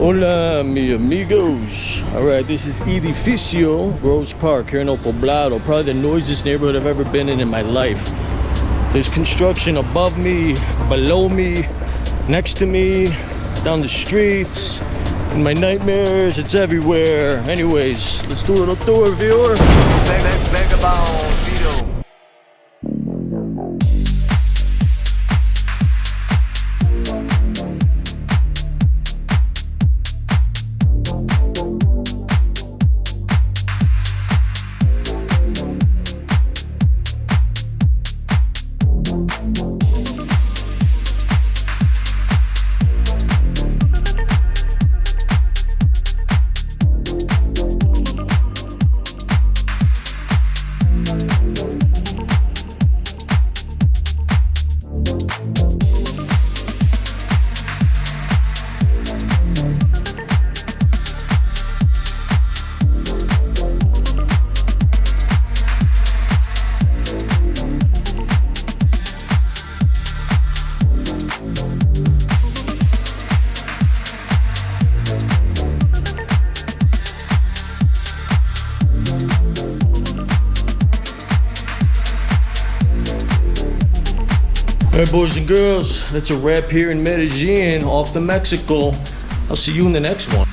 Hola, mi amigos. Alright, this is Edificio, Rose Park here in Poblado. Probably the noisiest neighborhood I've ever been in my life. There's construction above me, below me, next to me, down the streets. In my nightmares, it's everywhere. Anyways, let's do a little tour, viewer. VagabondVito. Alright, boys and girls, that's a wrap here in Medellín, off to Mexico. I'll see you in the next one.